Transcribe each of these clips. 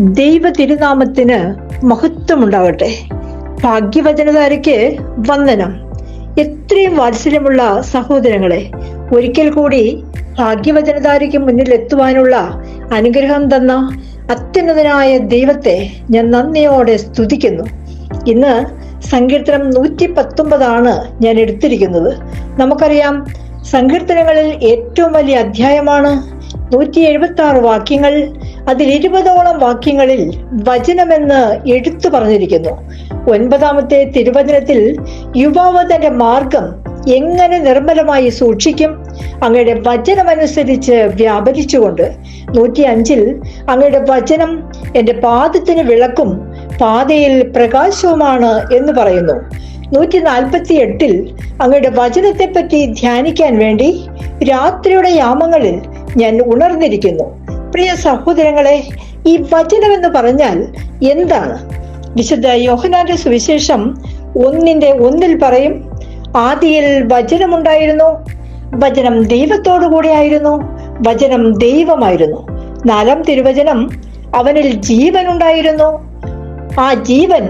ദൈവ തിരുനാമത്തിന് മഹത്വമുണ്ടാകട്ടെ. ഭാഗ്യവചനധാരയ്ക്ക് വന്ദനം. എത്രയും വാത്സല്യമുള്ള സഹോദരങ്ങളെ, ഒരിക്കൽ കൂടി ഭാഗ്യവചനധാരയ്ക്ക് മുന്നിൽ എത്തുവാനുള്ള അനുഗ്രഹം തന്ന അത്യുന്നതനായ ദൈവത്തെ ഞാൻ നന്ദിയോടെ സ്തുതിക്കുന്നു. ഇന്ന് സങ്കീർത്തനം 119 ഞാൻ എടുത്തിരിക്കുന്നത്. നമുക്കറിയാം, സങ്കീർത്തനങ്ങളിൽ ഏറ്റവും വലിയ അധ്യായമാണ് 176 വാക്യങ്ങൾ. അതിൽ 20ഓളം വാക്യങ്ങളിൽ വചനമെന്ന് എടുത്തു പറഞ്ഞിരിക്കുന്നു. 9ാമത്തെ തിരുവചനത്തിൽ യുവാവ് തന്റെ മാർഗം എങ്ങനെ നിർമ്മലമായി സൂക്ഷിക്കും, അങ്ങയുടെ വചനമനുസരിച്ച് വ്യാപരിച്ചുകൊണ്ട്. 105 അങ്ങയുടെ വചനം എന്റെ പാദത്തിന് വിളക്കും പാതയിൽ പ്രകാശവുമാണ് എന്ന് പറയുന്നു. 148 അങ്ങയുടെ വചനത്തെ പറ്റി ധ്യാനിക്കാൻ വേണ്ടി രാത്രിയുടെ യാമങ്ങളിൽ ഞാൻ ഉണർന്നിരിക്കുന്നു. പ്രിയ സഹോദരങ്ങളെ, ഈ വചനം എന്ന് പറഞ്ഞാൽ എന്താണ്? വിശുദ്ധ യോഹന്നാന്റെ സുവിശേഷം 1:1 പറയും, ആദിയിൽ വചനമുണ്ടായിരുന്നു, വചനം ദൈവത്തോടു കൂടെ ആയിരുന്നു, വചനം ദൈവമായിരുന്നു. 4ാം തിരുവചനം, അവനിൽ ജീവൻ ഉണ്ടായിരുന്നു, ആ ജീവൻ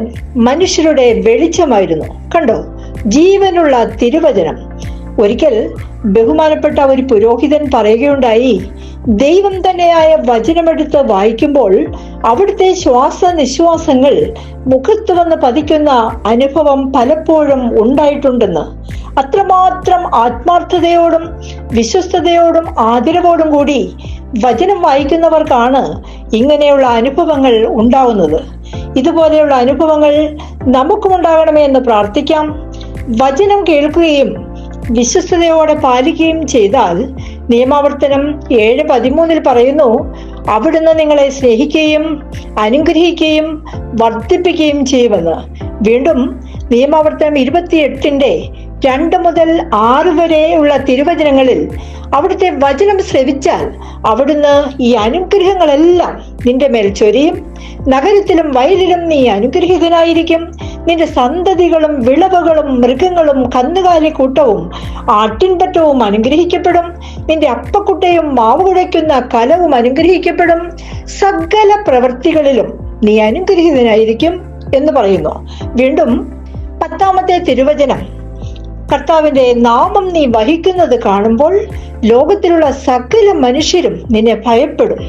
മനുഷ്യരുടെ വെളിച്ചമായിരുന്നു. കണ്ടോ, ജീവനുള്ള തിരുവചനം. ഒരിക്കൽ ബഹുമാനപ്പെട്ട ഒരു പുരോഹിതൻ പറയുകയുണ്ടായി, ദൈവം തന്നെയായ വചനമെടുത്ത് വായിക്കുമ്പോൾ അവിടുത്തെ ശ്വാസനിശ്വാസങ്ങൾ മുഖത്ത് വന്ന് പതിക്കുന്ന അനുഭവം പലപ്പോഴും ഉണ്ടായിട്ടുണ്ടെന്ന്. അത്രമാത്രം ആത്മാർത്ഥതയോടും വിശ്വസ്തയോടും ആദരവോടും കൂടി വചനം വായിക്കുന്നവർക്കാണ് ഇങ്ങനെയുള്ള അനുഭവങ്ങൾ ഉണ്ടാവുന്നത്. ഇതുപോലെയുള്ള അനുഭവങ്ങൾ നമുക്കും ഉണ്ടാകണമേ എന്ന് പ്രാർത്ഥിക്കാം. വചനം കേൾക്കുകയും വിശ്വസ്തയോടെ പാലിക്കുകയും ചെയ്താൽ, നിയമാവർത്തനം 7:13 പറയുന്നു, അവിടുന്ന് നിങ്ങളെ സ്നേഹിക്കുകയും അനുഗ്രഹിക്കുകയും വർദ്ധിപ്പിക്കുകയും ചെയ്യുമെന്ന്. വീണ്ടും നിയമാവർത്തനം 28:2 മുതൽ 6 വരെയുള്ള തിരുവചനങ്ങളിൽ അവിടുത്തെ വചനം ശ്രവിച്ചാൽ അവിടുന്ന് ഈ അനുഗ്രഹങ്ങളെല്ലാം നിന്റെ മേൽ ചൊരിയും. നഗരത്തിലും വയലിലും നീ അനുഗ്രഹീതനായിരിക്കും. നിന്റെ സന്തതികളും വിളവുകളും മൃഗങ്ങളും കന്നുകാലിക്കൂട്ടവും ആട്ടിൻപറ്റവും അനുഗ്രഹിക്കപ്പെടും. നിന്റെ അപ്പക്കുട്ടയും മാവ് കുഴയ്ക്കുന്ന കലവും അനുഗ്രഹിക്കപ്പെടും. സകല പ്രവൃത്തികളിലും നീ അനുഗ്രഹീതനായിരിക്കും എന്ന് പറയുന്നു. വീണ്ടും 10ാമത്തെ തിരുവചനം, കർത്താവിന്റെ നാമം നീ വഹിക്കുന്നത് കാണുമ്പോൾ ലോകത്തിലുള്ള സകല മനുഷ്യരും നിന്നെ ഭയപ്പെടും.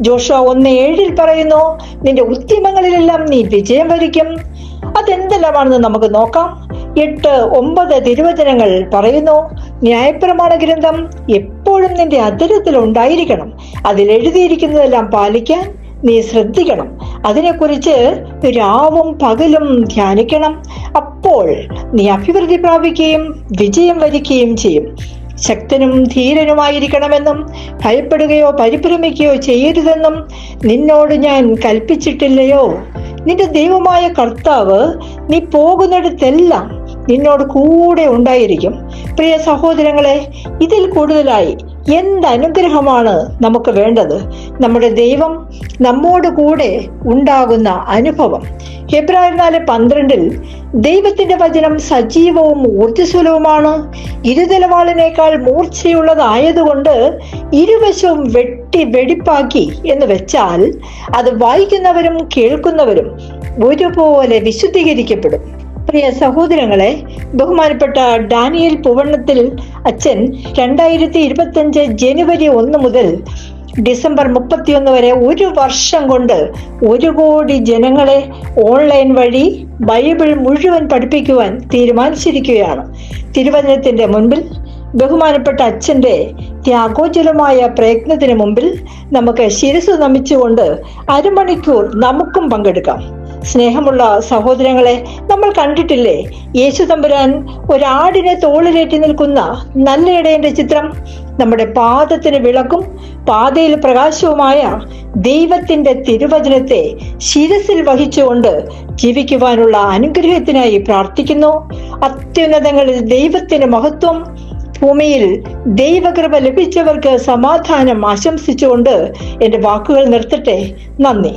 ജോഷുവ 1:7 പറയുന്നു, നിന്റെ ഉദ്യമങ്ങളിലെല്ലാം നീ വിജയം വരിക്കും. അതെന്തെല്ലാമാണെന്ന് നമുക്ക് നോക്കാം. 8-9 തിരുവചനങ്ങൾ പറയുന്നു, ന്യായപ്രമാണ ഗ്രന്ഥം എപ്പോഴും നിന്റെ അധരത്തിൽ ഉണ്ടായിരിക്കണം, അതിൽ എഴുതിയിരിക്കുന്നതെല്ലാം പാലിക്കാൻ നീ ശ്രദ്ധിക്കണം, അതിനെക്കുറിച്ച് രാവും പകലും ധ്യാനിക്കണം. അപ്പോൾ നീ അഭിവൃദ്ധി പ്രാപിക്കുകയും വിജയം വരിക്കുകയും ചെയ്യും. ശക്തനും ധീരനുമായിരിക്കണമെന്നും ഭയപ്പെടുകയോ പരിഭ്രമിക്കുകയോ ചെയ്യരുതെന്നും നിന്നോട് ഞാൻ കൽപ്പിച്ചിട്ടില്ലയോ? നിന്റെ ദൈവമായ കർത്താവ് നീ പോകുന്നിടത്തെല്ലാം നിന്നോട് കൂടെ ഉണ്ടായിരിക്കും. പ്രിയ സഹോദരങ്ങളെ, ഇതിൽ കൂടുതലായി എന്ത് അനുഗ്രഹമാണ് നമുക്ക് വേണ്ടത്? നമ്മുടെ ദൈവം നമ്മോട് കൂടെ ഉണ്ടാകുന്ന അനുഭവം. ഹെബ്രായർ 4:12 ദൈവത്തിന്റെ വചനം സജീവവും ഊർജ്ജസ്വലവുമാണ്, ഇരുതലവാളിനേക്കാൾ മൂർച്ചയുള്ളതായതുകൊണ്ട് ഇരുവശവും വെടിപ്പാക്കി എന്ന് വെച്ചാൽ അത് വായിക്കുന്നവരും കേൾക്കുന്നവരും ഒരുപോലെ വിശുദ്ധീകരിക്കപ്പെടും. പ്രിയ സഹോദരങ്ങളെ, ബഹുമാനപ്പെട്ട ഡാനിയൽ പൂവണ്ണത്തിൽ അച്ഛൻ 2025 ജനുവരി 1 മുതൽ ഡിസംബർ 31 വരെ 1 വർഷം കൊണ്ട് 1 കോടി ജനങ്ങളെ ഓൺലൈൻ വഴി ബൈബിൾ മുഴുവൻ പഠിപ്പിക്കുവാൻ തീരുമാനിച്ചിരിക്കുകയാണ്. തിരുവചനത്തിന്റെ മുൻപിൽ ബഹുമാനപ്പെട്ട അച്ഛന്റെ ത്യാഗോജ്വലമായ പ്രയത്നത്തിന് മുമ്പിൽ നമുക്ക് ശിരസ് നമിച്ചുകൊണ്ട് അരമണിക്കൂർ നമുക്കും പങ്കെടുക്കാം. സ്നേഹമുള്ള സഹോദരങ്ങളെ, നമ്മൾ കണ്ടിട്ടില്ലേ യേശു തമ്പുരാൻ ഒരാടിനെ തോളിലേറ്റി നിൽക്കുന്ന നല്ല ഇടയന്റെ ചിത്രം? നമ്മുടെ പാദത്തിന് വിളക്കും പാതയിൽ പ്രകാശവുമായ ദൈവത്തിന്റെ തിരുവചനത്തെ ശിരസിൽ വഹിച്ചുകൊണ്ട് ജീവിക്കുവാനുള്ള അനുഗ്രഹത്തിനായി പ്രാർത്ഥിക്കുന്നു. അത്യുന്നതങ്ങളിൽ ദൈവത്തിന് മഹത്വം, ഭൂമിയിൽ ദൈവകൃപ ലഭിച്ചവർക്ക് സമാധാനം ആശംസിച്ചുകൊണ്ട് എന്റെ വാക്കുകൾ നിർത്തട്ടെ. നന്ദി.